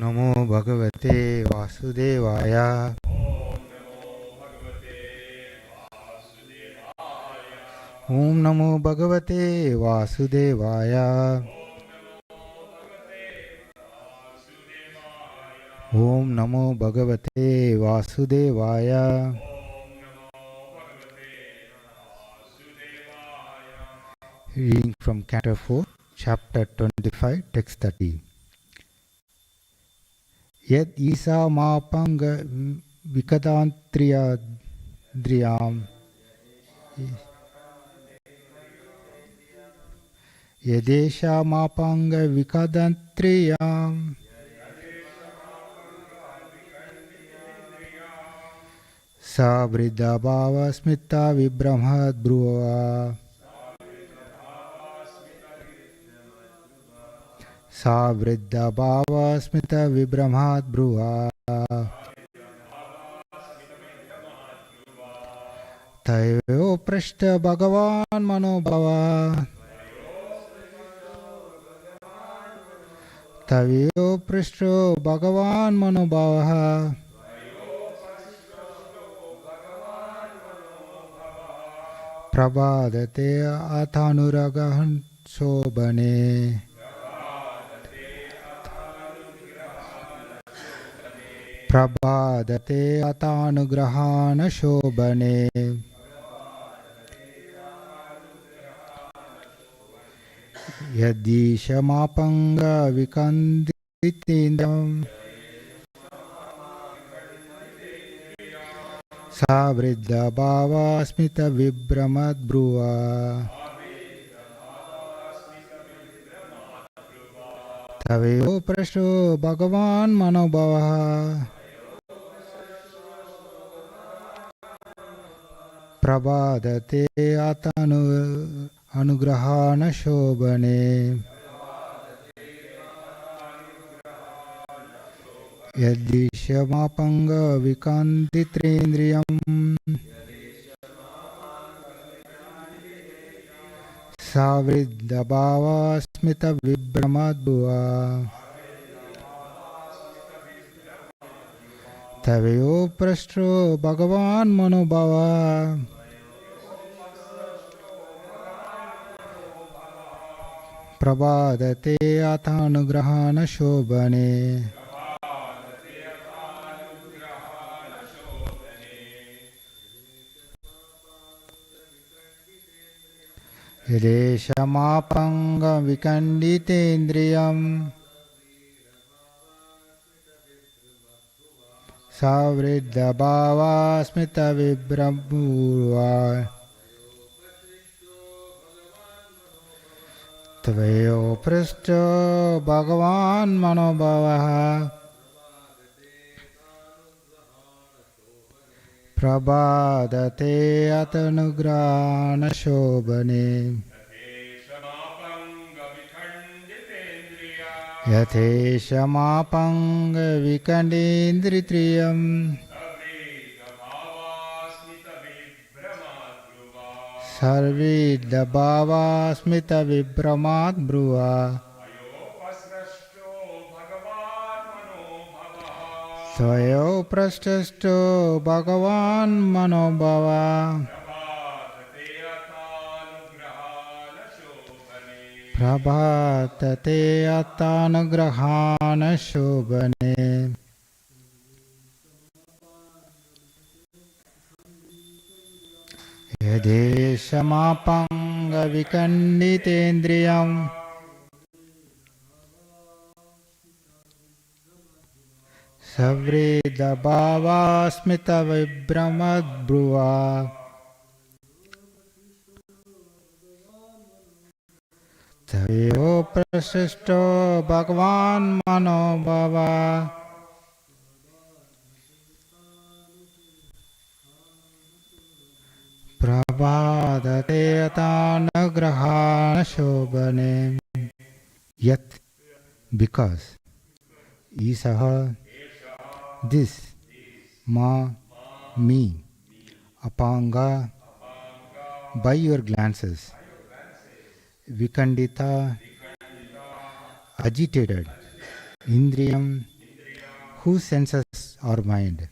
नमो भगवते वासुदेवाय। ओम नमो भगवते वासुदेवाय। ओम नमो भगवते वासुदेवाय। Reading from Canto 4, Chapter 25, Text 30. Yad isa mapanga vikadantryadriyam yadesha mapanga vikadantriyam sa vriddha bhava smita vibramhat bhruva sa vriddha bhava smita vibramhat bhruva tayo prashta bhagavan manobhava tayo prashta bhagavan manobhava prabhadate athanuragahan sobhane prabhadate atanugrahana shobhane yadisha mapanga vikanditindam sa vriddha bhava smita vibramad bhruva taveyo prasho bhagavan manobhava prabhadate atanu anugrahana shobhane yadisha mapanga vikanditrendriyam sa vriddha bhava smita vibramad bhuva taveyo prashto bhagavan manobhava prabhadate athanugrahana shobhane yadesha mapanga vikanditendriyam sa vriddha bhava smita vibramurva tvayo prashta bhagavan manobhava prabhadate atanugrahana shobhane yatesha mapanga vikandindritriyam sarvidha bhava smita vibramad bhruva tvayo prashtasto bhagavan manobhava prabhatate atanugrahana shobhane yadesha mapanga vikanditendriyam savridha bhava smita vibramad bhruva taveyo prashto bhagavan manobhava prabhadate atanagrahana shobhane yat because isaha this ma me apanga by your glances vikandita agitated indriyam who senses our mind.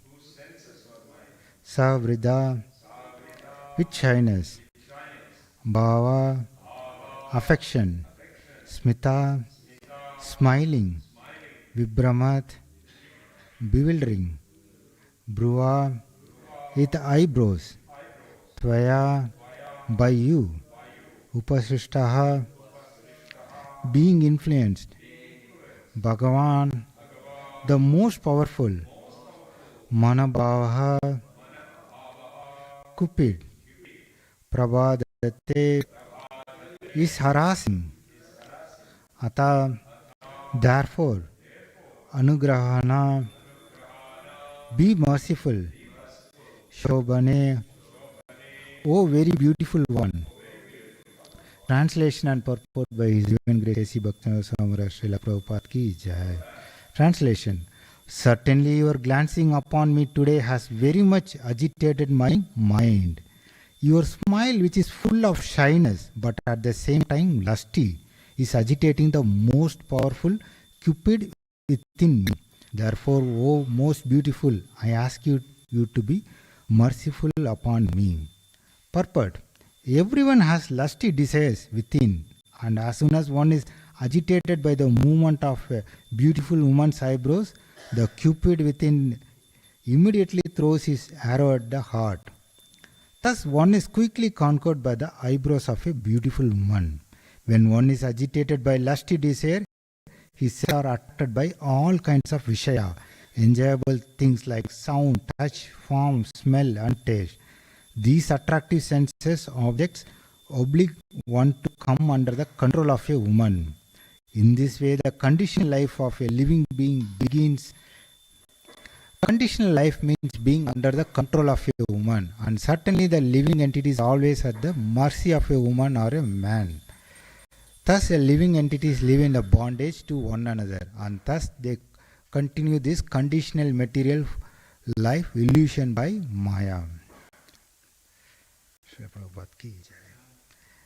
Savrida, with shyness. Bhava, affection. Smita, smiling. Vibramat, bewildering. Bhruva, with eyebrows. Tvaya, by you. Upasrishtaha, being influenced. Bhagavan, the most powerful. Manabhavaha, cupid. Prabhadate, is harassing. Ata, therefore. Anugrahana, be merciful. Shobhane, O very beautiful one. Translation and purport by His Divine Grace A.C. Bhaktivinoda Swami Srila Prabhupada ki jai. Translation. Certainly your glancing upon me today has very much agitated my mind. Your smile, which is full of shyness but at the same time lusty, is agitating the most powerful cupid within me. Therefore, O most beautiful, I ask you to be merciful upon me. Purport. Everyone has lusty desires within, and as soon as one is agitated by the movement of a beautiful woman's eyebrows, the cupid within immediately throws his arrow at the heart. Thus one is quickly conquered by the eyebrows of a beautiful woman. When one is agitated by lusty desire, his senses are attracted by all kinds of vishaya, enjoyable things like sound, touch, form, smell and taste. These attractive senses objects oblige one to come under the control of a woman. In this way, the conditional life of a living being begins. Conditional life means being under the control of a woman, and certainly the living entity is always at the mercy of a woman or a man. Thus, a living entities live in a bondage to one another, and thus they continue this conditional material life illusion by Maya.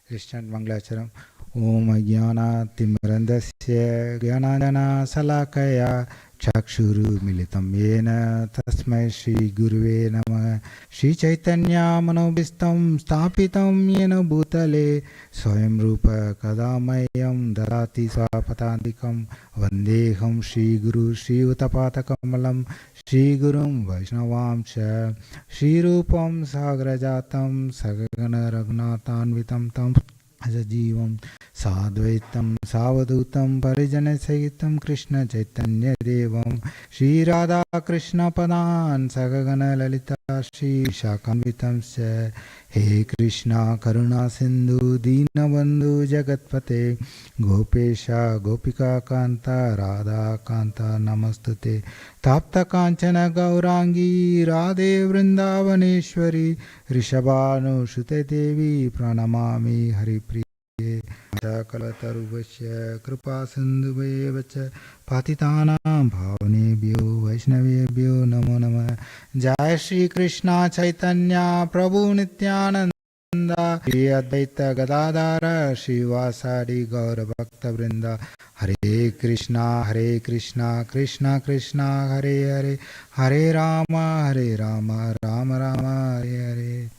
Krishna Mangalacharam. Om Ajnana Timrandasya Gyananjana Salakaya Chakshuru Militam Yena Tasmai Shri Guruve Namah. Shri Chaitanya Manobhistam Stapitam Yena Bhutale Swayam Rupa Kadamayam Darati Swapatandikam Vandeham Shri Guru Shri Utapatakamalam Shri Gurum Vaishnavam Cha Shri Rupam Sagrajatam Sagana Raghunathanvitam Tam Ajajivam Sadvaitam Savadutam Parijana Sahitam Krishna Chaitanya Devam Shri Radha Krishna Padan Sagagana Lalita Shri Shakanvitam Se He Krishna Karuna Sindhu Dina Bandhu Jagatpate Gopesha Gopika Kanta Radha Kanta Namastute Tapta Kanchana Gaurangi Radhe Vrindavaneshwari Rishabhanu Shute Devi Pranamami Haripriye Kalataruvasya Kripa Sindhuvevacha Patitanam Bhavanebhyo Vaishnavebhyo Namo Namah. Jai Shri Krishna Chaitanya Prabhu Nityananda Shri Advaita Gadadara Shivasadi Gaura Bhakta Vrinda. Hare Krishna Krishna Krishna Hare Hare Hare Rama Rama Rama Hare Hare.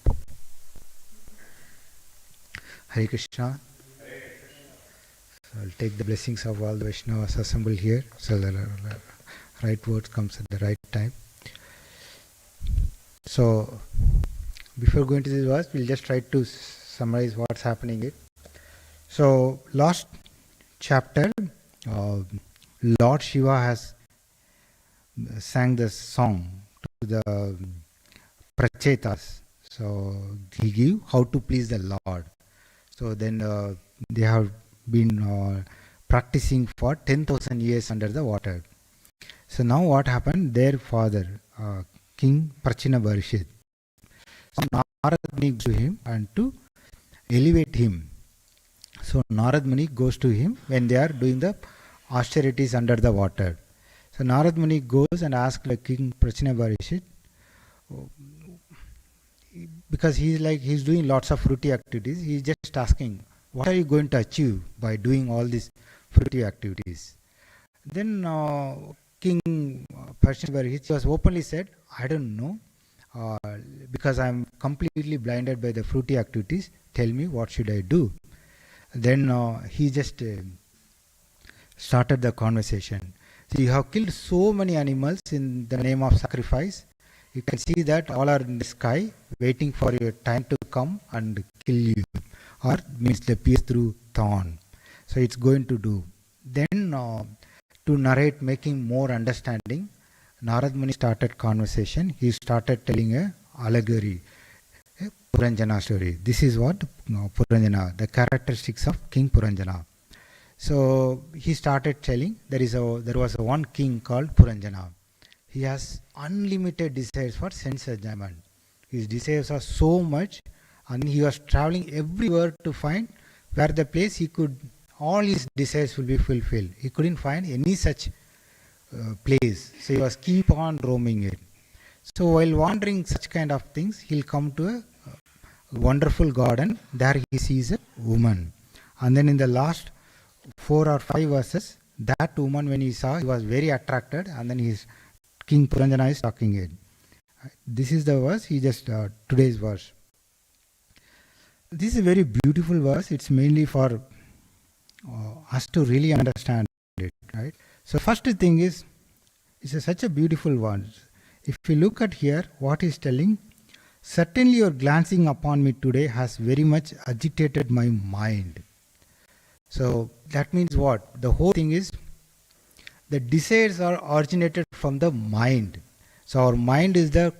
Hare Krishna. So I'll take the blessings of all the Vaishnavas assembled here, so the right words comes at the right time. So before going to this verse, we'll just try to summarize what's happening here. So last chapter, Lord Shiva has sang the song to the prachetas. So he gave how to please the Lord. So then they have been practicing for 10,000 years under the water. So now what happened? Their father, King Prachina Barishit, so Narad Muni goes to him and to elevate him. So Narad Muni goes to him when they are doing the austerities under the water. So Narad Muni goes and asks like King Prachina Barishit, because he's doing lots of fruity activities, he's just asking, what are you going to achieve by doing all these fruity activities? Then King Persian, where he was openly said, I don't know, because I'm completely blinded by the fruity activities. Tell me, what should I do? Then he just started the conversation. So you have killed so many animals in the name of sacrifice. You can see that all are in the sky waiting for your time to come and kill you, or means the pierce through thorn. So it's going to do. Then to narrate, making more understanding, Narad Muni started conversation. He started telling a allegory, a Puranjana story. This is what Puranjana, the characteristics of King Puranjana. So he started telling there was one king called Puranjana. He has unlimited desires for sense enjoyment. His desires are so much, and he was traveling everywhere to find where the place he could, all his desires will be fulfilled. He couldn't find any such place. So he was keep on roaming it. So while wandering such kind of things, he'll come to a wonderful garden. There he sees a woman. And then in the last 4 or 5 verses, that woman, when he saw, he was very attracted, and then King Puranjana is talking it. This is the verse, he just, today's verse. This is a very beautiful verse. It's mainly for us to really understand it, right? So first thing is, it's such a beautiful one. If you look at here, what he's telling, certainly your glancing upon me today has very much agitated my mind. So that means what? The whole thing is, the desires are originated from the mind. So our mind is the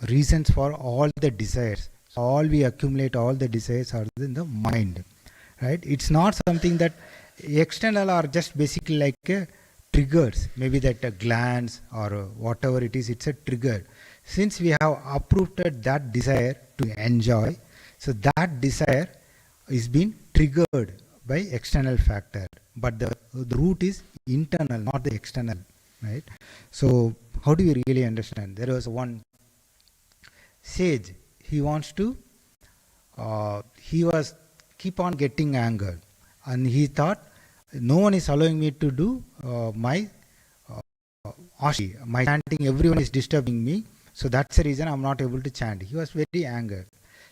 reasons for all the desires. So all we accumulate, all the desires are in the mind, right? It's not something that external are just basically like triggers. Maybe that a glance or whatever it is, it's a trigger. Since we have uprooted that desire to enjoy, so that desire is being triggered by external factor. But the root is internal, not the external, right? So how do we really understand? There was one sage. He wants to, he was keep on getting anger, and he thought, no one is allowing me to do my ashi, my chanting, everyone is disturbing me, so that's the reason I'm not able to chant. He was very angry.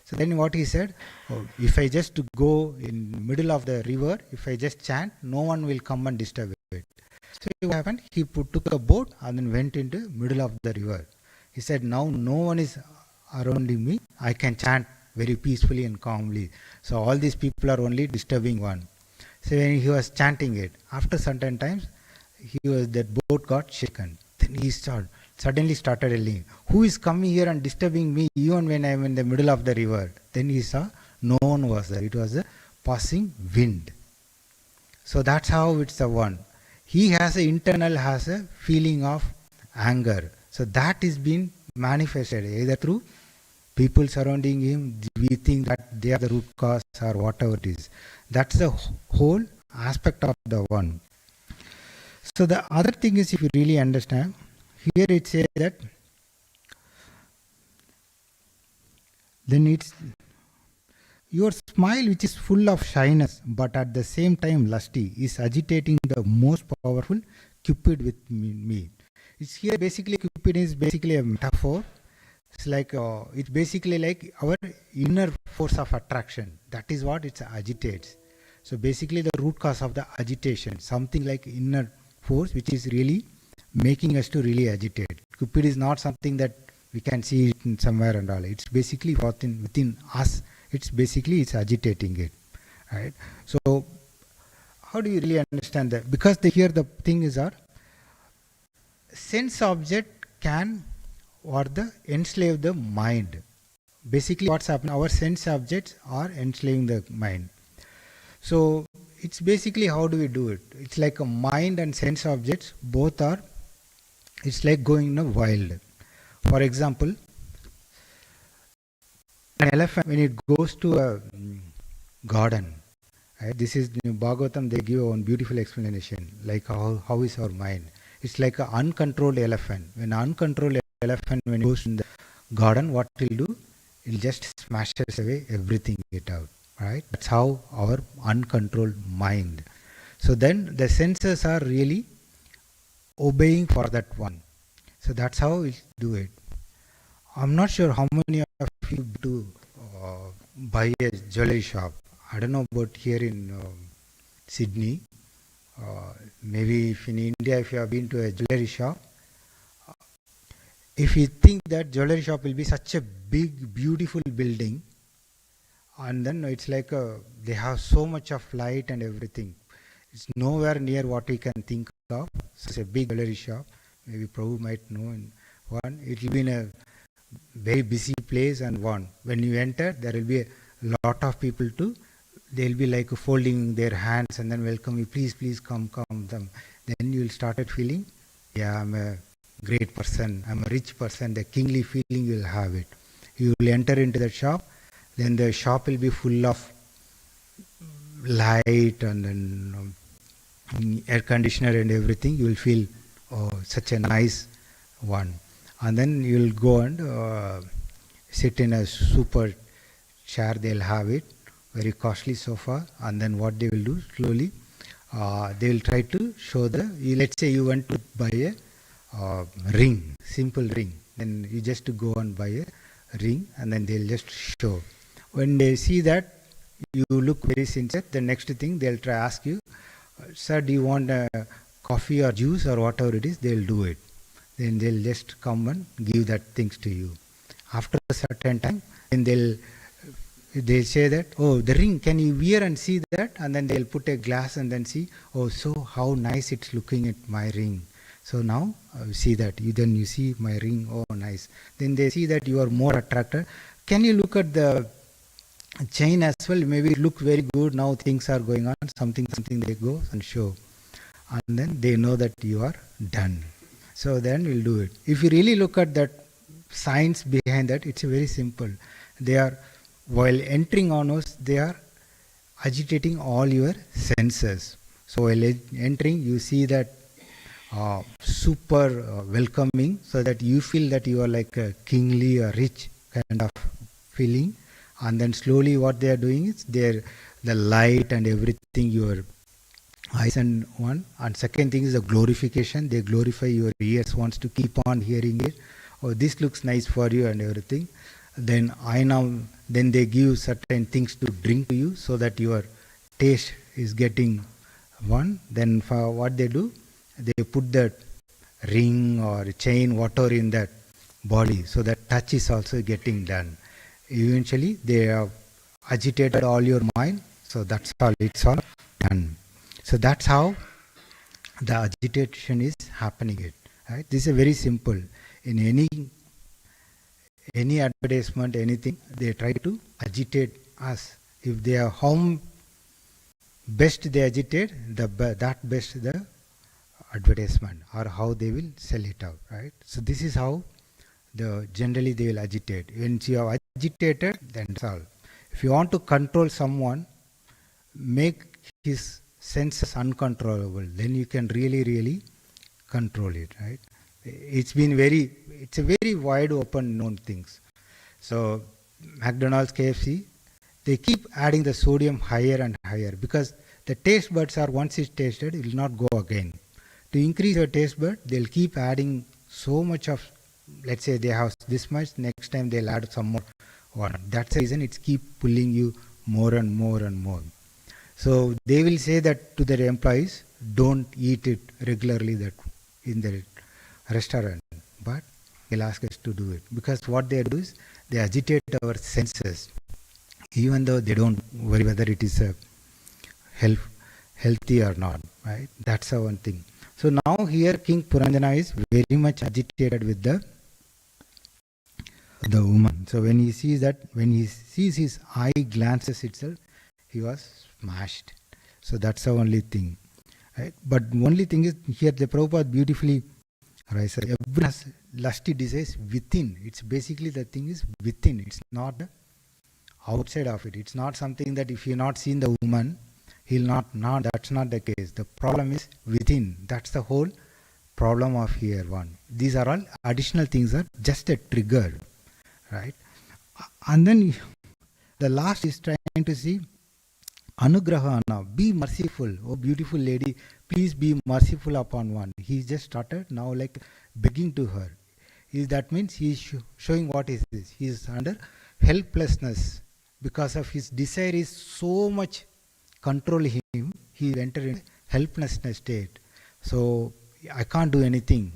So then what he said, if I just go in middle of the river, if I just chant, no one will come and disturb it. So what happened? He took a boat and then went into middle of the river. He said, now no one is around me, I can chant very peacefully and calmly. So all these people are only disturbing one. So when he was chanting it, after certain times, that boat got shaken. Then he suddenly started yelling, who is coming here and disturbing me even when I am in the middle of the river? Then he saw no one was there. It was a passing wind. So that's how it's the one. He has a feeling of anger. So that is being manifested either through people surrounding him. We think that they are the root cause or whatever it is. That's the whole aspect of the one. So the other thing is, if you really understand, here it says that then it's your smile, which is full of shyness but at the same time lusty, is agitating the most powerful cupid with me. It's here basically, cupid is basically a metaphor. It's like it's basically like our inner force of attraction. That is what it agitates. So basically the root cause of the agitation, something like inner force which is really making us to really agitate. Cupid is not something that we can see it in somewhere and all. It's basically within us. It's agitating it, right? So how do you really understand that? Because here the thing is, our sense object can enslave the mind. Basically what's happening, our sense objects are enslaving the mind. So it's basically, how do we do it? It's like a mind and sense objects, both are, it's like going in a wild. For example, an elephant, when it goes to a garden, right? This is in Bhagavatam, they give one beautiful explanation, like how is our mind. It's like an uncontrolled elephant. When an uncontrolled elephant, when it goes in the garden, what it will do? It will just smashes away everything it out, right? That's how our uncontrolled mind. So then the senses are really obeying for that one. So that's how we do it. I'm not sure how many of you do buy a jewelry shop. I don't know about here in Sydney. Maybe if in India, if you have been to a jewelry shop, if you think that jewelry shop will be such a big, beautiful building, and then it's like they have so much of light and everything. It's nowhere near what we can think of. So it's a big jewelry shop. Maybe Prabhu might know in one. It will be in a very busy place, and one. When you enter, there will be a lot of people too. They'll be like folding their hands and then welcome you. Please, please come. Then you will start feeling, yeah, I'm a great person. I'm a rich person. The kingly feeling you will have it. You will enter into the shop. Then the shop will be full of light and then air conditioner and everything. You will feel, oh, such a nice one. And then you will go and sit in a super chair. They'll have it, very costly sofa. And then what they will do slowly, they will try to show let's say you want to buy a ring, simple ring. Then you just go and buy a ring, and then they'll just show. When they see that you look very sincere, the next thing they'll try ask you, sir, do you want a coffee or juice or whatever it is? They'll do it. Then they'll just come and give that things to you. After a certain time, then they'll say that, oh, the ring, can you wear and see that? And then they'll put a glass and then see, oh, so how nice it's looking at my ring. So now see that. Then you see my ring, oh, nice. Then they see that you are more attracted. Can you look at the chain as well? Maybe it look very good. Now things are going on. Something they go and show. And then they know that you are done. So then we'll do it. If you really look at that science behind that, it's very simple. They are, while entering on us, they are agitating all your senses. So while entering, you see that super welcoming, so that you feel that you are like a kingly or rich kind of feeling. And then slowly what they are doing is the light and everything, your eyes and one. And second thing is the glorification. They glorify your ears, wants to keep on hearing it. Oh, this looks nice for you and everything. Then then they give certain things to drink to you, so that your taste is getting one. Then for what they do, they put that ring or chain, whatever in that body, so that touch is also getting done. Eventually they have agitated all your mind, so that's all, it's all done. So that's how the agitation is happening. Right? This is very simple. In any advertisement, anything, they try to agitate us. If they are how best they agitate, that best the advertisement, or how they will sell it out. Right? So this is how generally they will agitate. When you are agitated, then that's all. If you want to control someone, make his senses uncontrollable, then you can really control it. Right? It's a very wide open known things. So McDonald's, KFC, they keep adding the sodium higher and higher, because the taste buds are, once it's tasted, it will not go again. To increase your taste bud, they'll keep adding so much of, let's say they have this much, next time they'll add some more one. That's the reason it's keep pulling you more and more and more. So they will say that to their employees, don't eat it regularly that in the restaurant, but they'll ask us to do it, because what they do is they agitate our senses, even though they don't worry whether it is healthy or not. Right? That's the one thing. So now here King Puranjana is very much agitated with the woman. So when he sees his eye glances itself, he was smashed. So that's the only thing. Right? But only thing is, here the Prabhupada beautifully writes, everyone has lusty desires within. It's basically the thing is within. It's not the outside of it. It's not something that if you've not seen the woman, he'll not. That's not the case. The problem is within. That's the whole problem of here one. These are all additional things, are just a trigger. Right? And then the last is trying to see Anugrahana, be merciful. Oh, beautiful lady, please be merciful upon one. He just started now like begging to her. That means he is showing what is this. He is under helplessness because of his desire is so much control him. He entered in helplessness state. So I can't do anything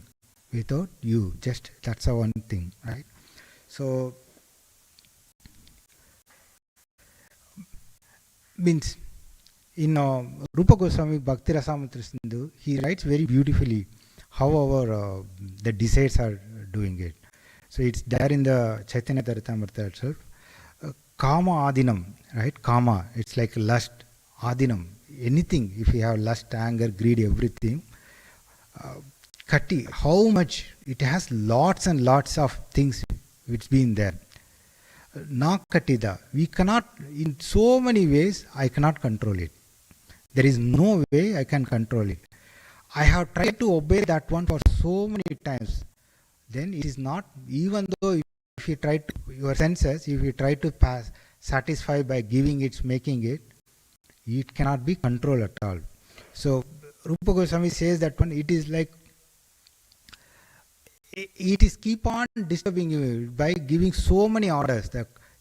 without you. Just that's a one thing, right? So means in Rupa Goswami Bhakti Rasamrita Sindhu, he writes very beautifully how our the desires are doing it. So it's there in the Chaitanya Charitamrita itself. Kama Adinam, right? Kama, it's like lust, Adinam, anything. If you have lust, anger, greed, everything. Kati, how much it has lots and lots of things which been there. Na katida, we cannot, in so many ways, I cannot control it. There is no way I can control it. I have tried to obey that one for so many times. Then it is not, even though if you try to, your senses, if you try to satisfy by giving it, making it, it cannot be controlled at all. So Rupa Goswami says that one, it is like, it is keep on disturbing you by giving so many orders.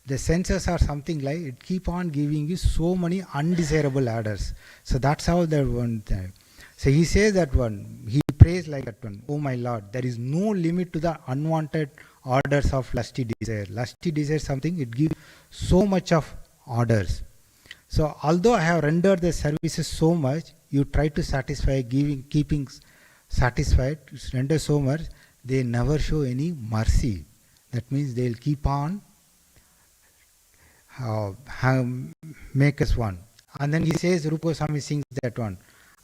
The senses are something like, it keep on giving you so many undesirable orders. So that's how that one thing. So he says that one, he prays like that one, oh my Lord, there is no limit to the unwanted orders of lusty desire. Lusty desire is something, it gives so much of orders. So although I have rendered the services so much, you try to satisfy, keeping satisfied, render so much, they never show any mercy. That means they'll keep on make us one. And then he says, Rupa Goswami sings that one,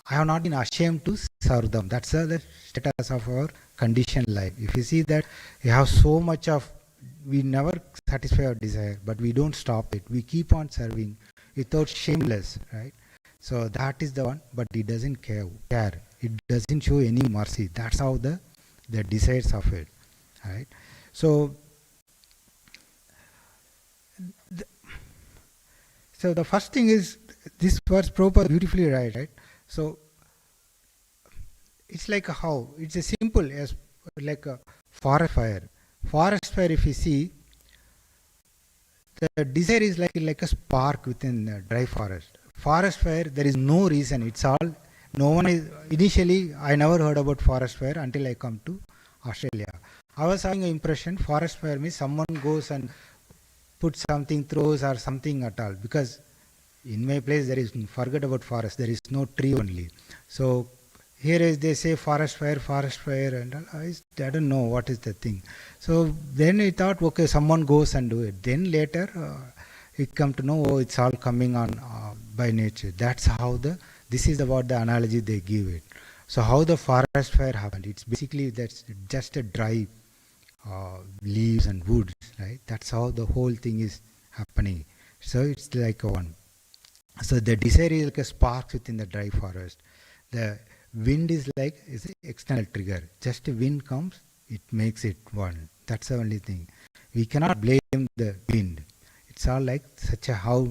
I have not been ashamed to serve them. That's the status of our conditioned life. If you see that you have so much of, we never satisfy our desire, but we don't stop it. We keep on serving without shameless, right? So that is the one, but it doesn't care. It doesn't show any mercy. That's how the desires of it, right? So the first thing is, this verse Prabhupada beautifully right? So it's like how, it's a simple as like a forest fire. Forest fire, if you see, the desire is like a spark within a dry forest. Forest fire, there is no reason. It's all, no one is, initially I never heard about forest fire until I come to Australia. I was having an impression forest fire means someone goes and puts something, throws or something at all. Because in my place there is, forget about forest, there is no tree only. So here is they say forest fire and all. I don't know what is the thing. So then I thought, okay, someone goes and do it. Then later it come to know, oh, it's all coming on by nature. That's how this is about the analogy they give it. So how the forest fire happened? It's basically that's just a dry leaves and woods, right? That's how the whole thing is happening. So it's like a one. So the desire is like a spark within the dry forest. The wind is like is an external trigger. Just a wind comes, it makes it one. That's the only thing. We cannot blame the wind. It's all like such a how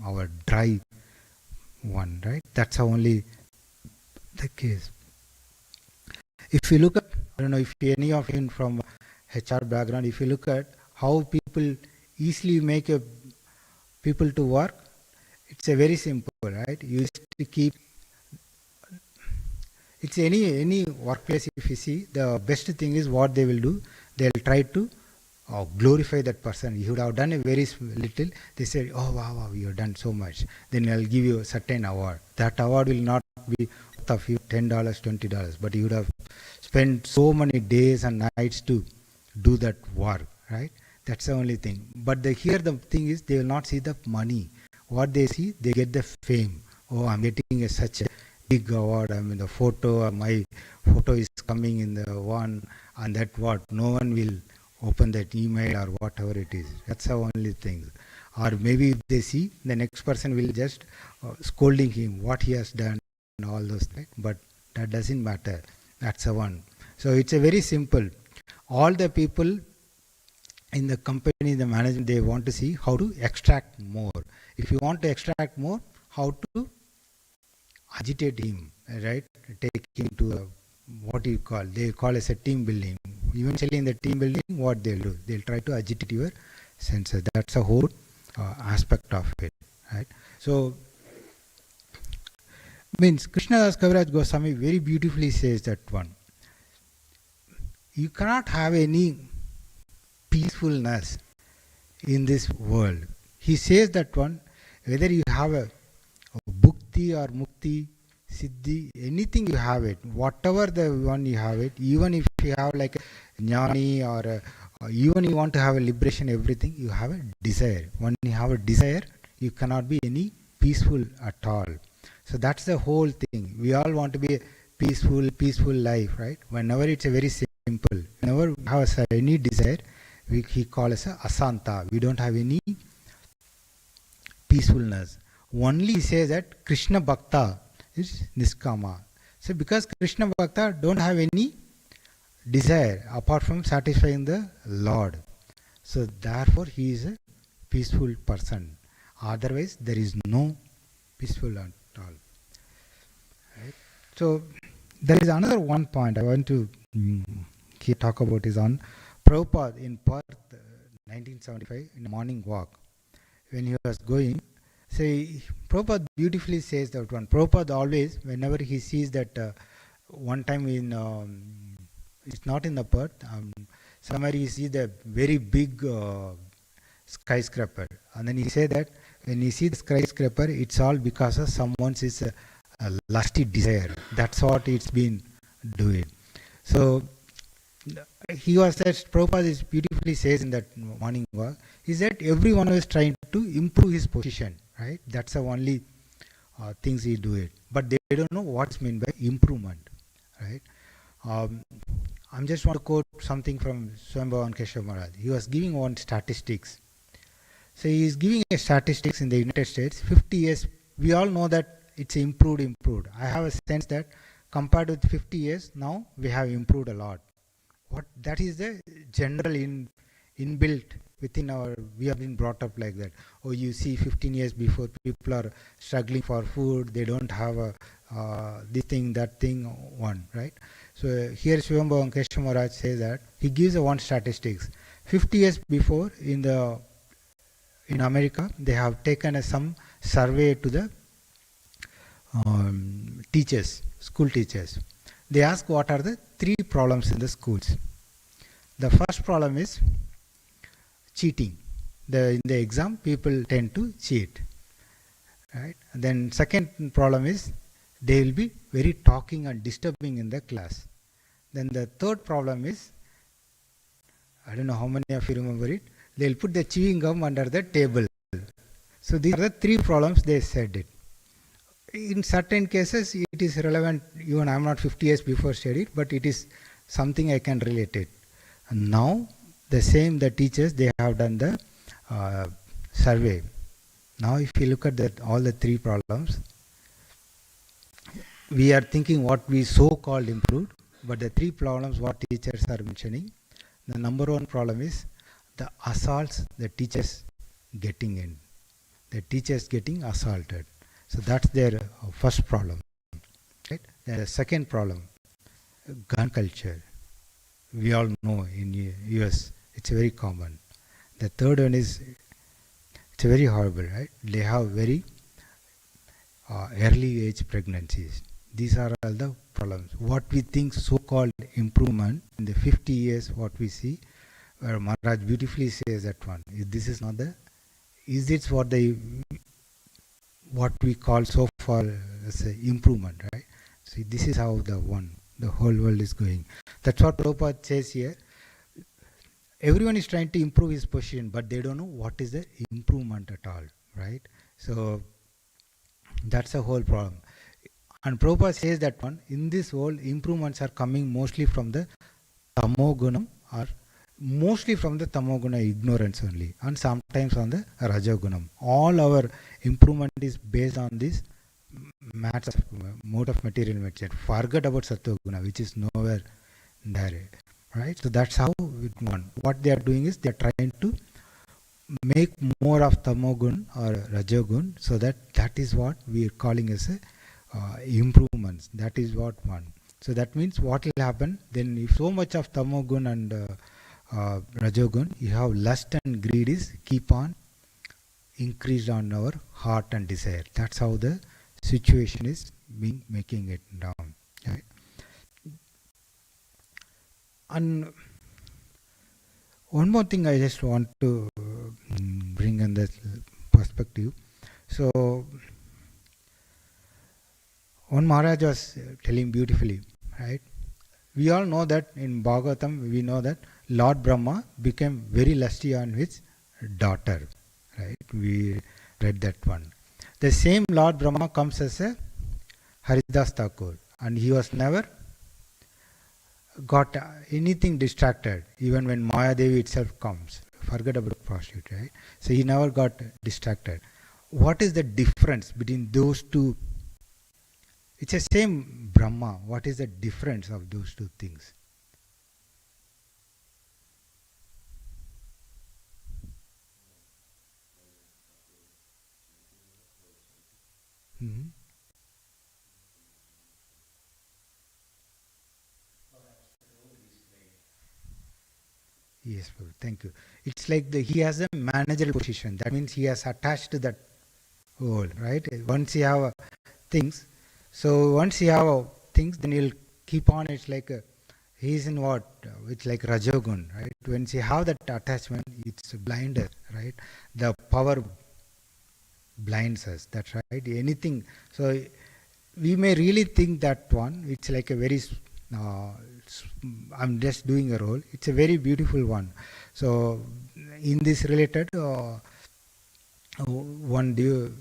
our dry one, right? That's only the case. If you look at, I don't know if any of you from HR background, if you look at how people easily make people to work, it's a very simple, right? You used to keep, it's any workplace, if you see, the best thing is what they will do, they'll try to glorify that person. You would have done a very little, they say, oh wow, you have done so much. Then I'll give you a certain award. That award will not be worth of you $10, $20, but you would have spent so many days and nights to do that work, right? That's the only thing. But here the thing is, they will not see the money. What they see, they get the fame. Oh, I'm getting such a big award. I mean, the photo, my photo is coming in the one, and that what? No one will open that email or whatever it is. That's the only thing. Or maybe if they see, the next person will just scolding him, what he has done, and all those things. But that doesn't matter. That's the one. So it's a very simple. All the people in the company, the management, they want to see how to extract more. If you want to extract more, how to agitate him, right? Take him to what you call, they call as a team building. Eventually in the team building, what they'll do, they'll try to agitate your senses. That's a whole aspect of it, right? So means Krishnadas Kaviraj Goswami very beautifully says that one. You cannot have any peacefulness in this world. He says that one, whether you have a bhukti or mukti, siddhi, anything you have it, whatever the one you have it, even if you have like a jnani or even you want to have a liberation, everything, you have a desire. When you have a desire, you cannot be any peaceful at all. So that's the whole thing. We all want to be a peaceful life, right? Whenever it's a very simple, whenever we have any desire, he calls us a asanta. We don't have any peacefulness. Only he says that Krishna Bhakta is niskama. So because Krishna Bhakta don't have any desire apart from satisfying the Lord. So therefore he is a peaceful person. Otherwise there is no peaceful at all. Right? So there is another one point I want to talk about is on Prabhupada in Perth, 1975, in a morning walk. When he was going, say, Prabhupada beautifully says that one. Prabhupada always, whenever he sees that one time in, it's not in the Perth, somewhere he sees the very big skyscraper. And then he said that when he sees the skyscraper, it's all because of someone's a lusty desire. That's what it's been doing. So he was that Prabhupada is beautifully says in that morning walk, is that everyone is trying to improve his position, right? That's the only things he do it. But they don't know what's meant by improvement, right? I'm just want to quote something from Swambhavan Keshav Maharaj. He was giving one statistics. So he is giving a statistics in the United States, 50 years, we all know that it's improved. I have a sense that compared with 50 years, now we have improved a lot. What that is the general inbuilt within our, we have been brought up like that. Oh, you see 15 years before people are struggling for food, they don't have a this thing, that thing, one, right? So here Swambhavan Keshav Maharaj says that, he gives a one statistics. 50 years before in America, they have taken some survey to the teachers, school teachers. They ask what are the 3 problems in the schools. The first problem is cheating. In the exam, people tend to cheat. Right? And then second problem is they will be very talking and disturbing in the class. Then the third problem is, I don't know how many of you remember it, they will put the chewing gum under the table. So these are the 3 problems they said it. In certain cases, it is relevant, even I am not 50 years before studied, but it is something I can relate it. And now, the teachers, they have done the survey. Now, if you look at all the 3 problems, we are thinking what we so-called improved, but the 3 problems what teachers are mentioning, the number 1 problem is the assaults the teachers getting in. The teachers getting assaulted. So that's their first problem. Right? The second problem, gun culture. We all know in US, it's very common. The third one is, it's very horrible, right? They have very early age pregnancies. These are all the problems. What we think so-called improvement in the 50 years, what we see, where Maharaj beautifully says that one. This is not is it what we call so far as improvement, right? See, this is how the whole world is going. That's what Prabhupada says here. Everyone is trying to improve his position, but they don't know what is the improvement at all, right? So that's the whole problem. And Prabhupada says that one, in this world, improvements are coming mostly from the tamogunam, or mostly from the tamoguna ignorance only, and sometimes on the rajagunam. All our improvement is based on this mode of material medicine. Forget about sattva-guna, which is nowhere there, right? So that's how it won. What they are doing is they are trying to make more of tamogun or rajogun, so that is what we are calling as a improvements. That is what one. So that means what will happen then, if so much of tamogun and rajogun, you have lust and greed is keep on increased on our heart and desire. That's how the situation is being making it down. Right? And one more thing I just want to bring in this perspective. So one Maharaj was telling beautifully, right? We all know that in Bhagavatam, we know that Lord Brahma became very lusty on his daughter, right? We read that one. The same Lord Brahma comes as a Haridas Thakur, and he was never got anything distracted, even when Maya Devi itself comes. Forget about prostitute, right? So he never got distracted. What is the difference between those two? It's the same Brahma. What is the difference of those two things? Mm-hmm. Yes, Prabhu, thank you. It's like he has a managerial position. That means he has attached to that role, right? Once you have things, so once you have things, then you'll keep on. It's like he's in what? It's like Rajogun, right? Once you have that attachment, it's blinded, right? The power blinds us. That's right. Anything. So we may really think that one. It's like a very. I'm just doing a role. It's a very beautiful one. So in this related. One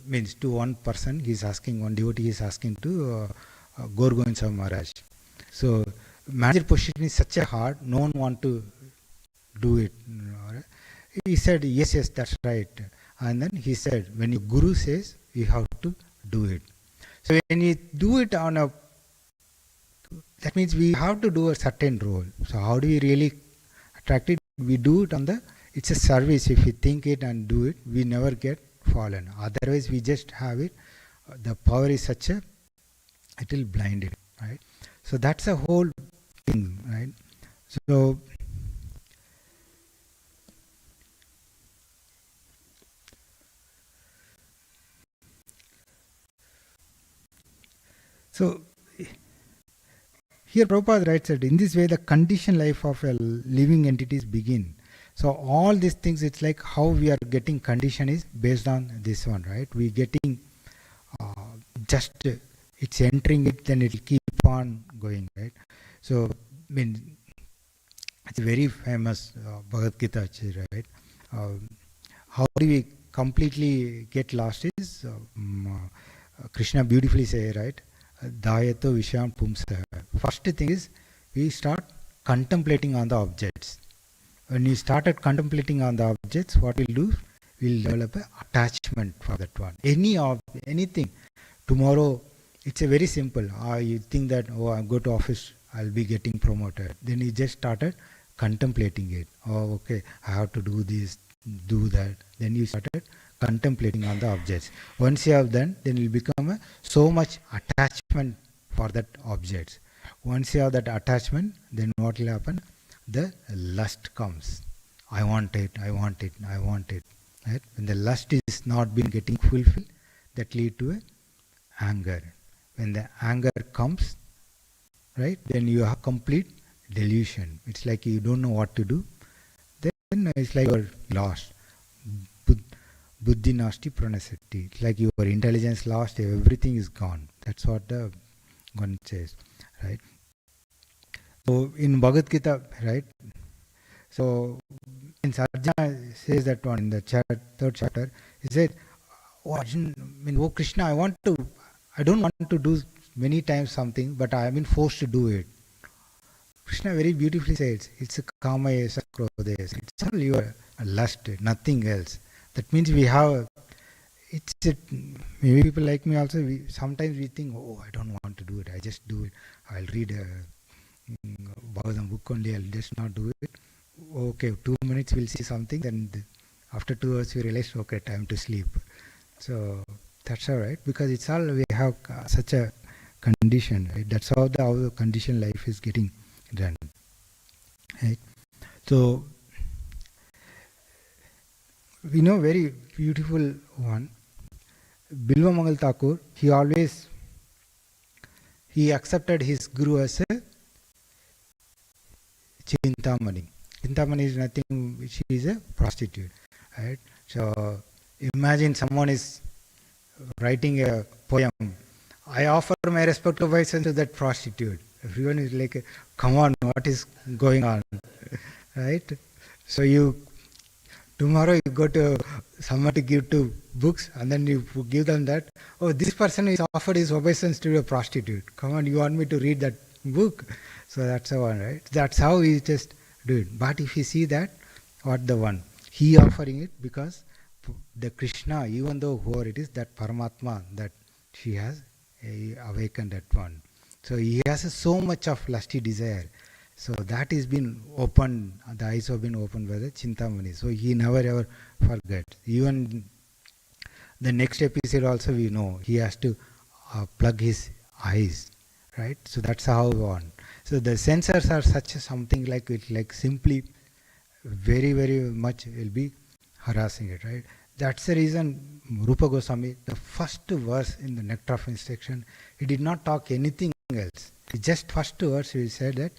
means to one person he is asking, one devotee is asking to Gorgovind Maharaj. So manager position is such a hard, no one want to do it. He said, yes, that's right. And then he said, when your guru says, you have to do it. So when you do it on a, that means we have to do a certain role. So how do we really attract it? We do it on the, it's a service. If we think it and do it, we never get fallen. Otherwise, we just have it. The power is such a, it will blind it, right? So that's a whole thing, right? So here Prabhupada writes that in this way the conditioned life of a living entities begin. So all these things, it's like how we are getting condition is based on this one, right? We getting just it's entering it, then it will keep on going, right? So I mean, it's a very famous Bhagavad Gita, right? How do we completely get lost is Krishna beautifully say, right? Dayato Visham Pumsa. First thing is we start contemplating on the objects. When you started contemplating on the objects, what we'll do? We'll develop an attachment for that one. Anything. Tomorrow, it's a very simple. You think that, oh, I go to office, I'll be getting promoted. Then you just started contemplating it. Oh, okay, I have to do this, do that. Then you started contemplating on the objects. Once you have done, then it will become so much attachment for that objects. Once you have that attachment, then what will happen? The lust comes. I want it, I want it, I want it. Right? When the lust is not been getting fulfilled, that lead to anger. When the anger comes, right, then you have complete delusion. It's like you don't know what to do. Then it's like you're lost. Buddhi nasti pranasati. It's like your intelligence lost, everything is gone. That's what the one says, right? So in Bhagavad Gita, right? So in Arjuna says that one in the third chapter, he said, "Oh Arjuna, oh Krishna, I don't want to do many times something, but I have been forced to do it." Krishna very beautifully says, "It's a kama yesa krodesa. It's all your lust, nothing else." That means we have. Maybe people like me also. Sometimes we think, "Oh, I don't want to do it. I just do it. I'll read a Bhagavatam book only. I'll just not do it." Okay, 2 minutes we'll see something, then After 2 hours, we realized, okay, time to sleep. So that's all right, because it's all we have such a condition, right? That's how the condition life is getting done, right? So we know very beautiful one, Bilva Mangal Thakur. He accepted his guru as a Chintamani. Chintamani is nothing, she is a prostitute, right? So imagine someone is writing a poem, I offer my respect to obeisance to that prostitute. Everyone is like, come on, what is going on, right? So tomorrow you go to someone to give to books, and then you give them that, oh, this person is offered his obeisance to a prostitute. Come on, you want me to read that book? So that's the one, right? That's how we just do it. But if you see that, what the one? He offering it because the Krishna, even though whoever it is, that Paramatma, that she has awakened that one. So he has so much of lusty desire. So that is been opened, the eyes have been opened by the Chintamani. So he never ever forgets. Even the next episode also we know, he has to plug his eyes, right? So that's how on. So the sensors are such a something like it, like simply very, very much will be harassing it, right? That's the reason Rupa Goswami, the first verse in the Nectar of Instruction, he did not talk anything else. Just first verse he said that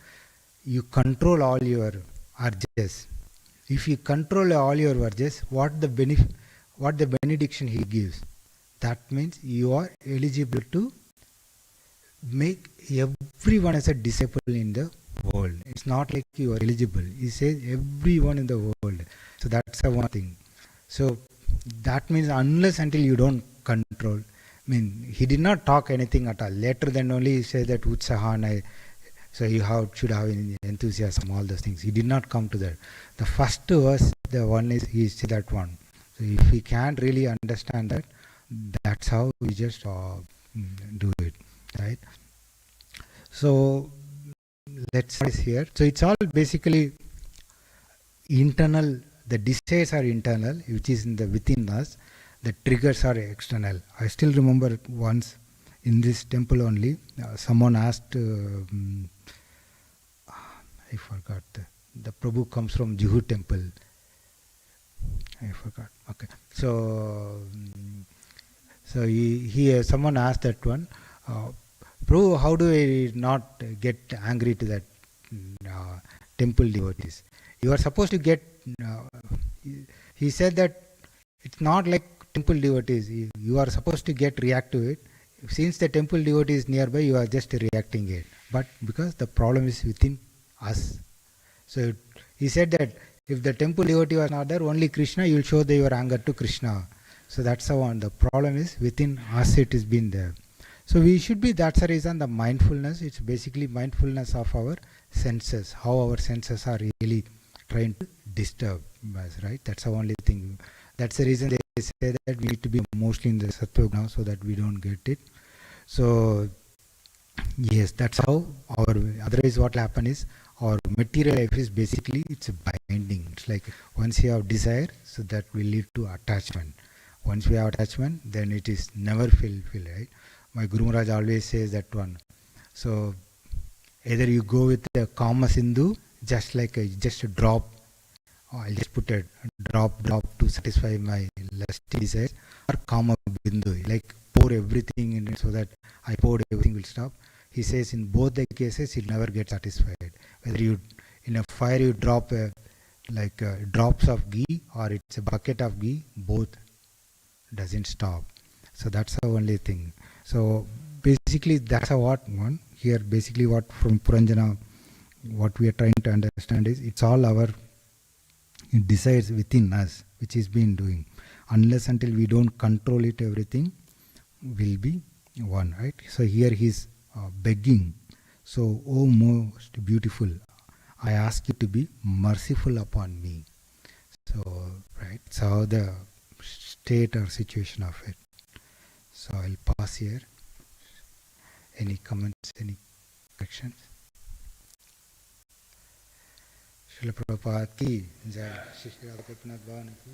you control all your urges. If you control all your urges, what the benediction he gives? That means you are eligible to make everyone as a disciple in the world. It's not like you are eligible. He says everyone in the world. So that's the one thing. So that means unless until you don't control, I mean, he did not talk anything at all. Later then only he said that Utsahana, so you should have enthusiasm, all those things. He did not come to that. The first verse, the one is, he said that one. So if we can't really understand that, that's how we just do it, right? So let's see here. So it's all basically internal. The desires are internal, which is within us. The triggers are external. I still remember once in this temple only, someone asked, I forgot, the Prabhu comes from Juhu temple. I forgot. Okay. So someone asked that one, Prabhu, how do I not get angry to that temple devotees? You are supposed to get, he said that it's not like temple devotees. You are supposed to react to it. Since the temple devotee is nearby, you are just reacting it. But because the problem is within us. So he said that if the temple devotee was not there, only Krishna, you will show your anger to Krishna. So that's the one. The problem is within us, it has been there. So we should be, that's the reason the mindfulness, it's basically mindfulness of our senses, how our senses are really trying to disturb us, right? That's the only thing. That's the reason they say that we need to be mostly in the sattva now so that we don't get it. So yes, that's how otherwise what will happen is our material life is basically, it's a binding. It's like once you have desire, so that will lead to attachment. Once we have attachment, then it is never fulfilled, right? My Guru Maharaj always says that one. So either you go with the Kama Sindhu, just like just a drop, or I'll just put a drop to satisfy my lusty desires, or Kama Bindu, like pour everything in it so that I poured everything will stop. He says in both the cases, you'll never get satisfied. Whether you, in a fire you drop drops of ghee or it's a bucket of ghee, both doesn't stop. So that's the only thing. So basically that's what one here, basically what from Puranjana, what we are trying to understand is it's all our desires within us which is being doing. Unless until we don't control it, everything will be one, right? So here he's begging. So, oh most beautiful, I ask you to be merciful upon me. So, right, so the state or situation of it. So I'll pause here. Any comments, any corrections? Srila Prabhupada ki jai. Shri Radha Gopinath Bhavan ki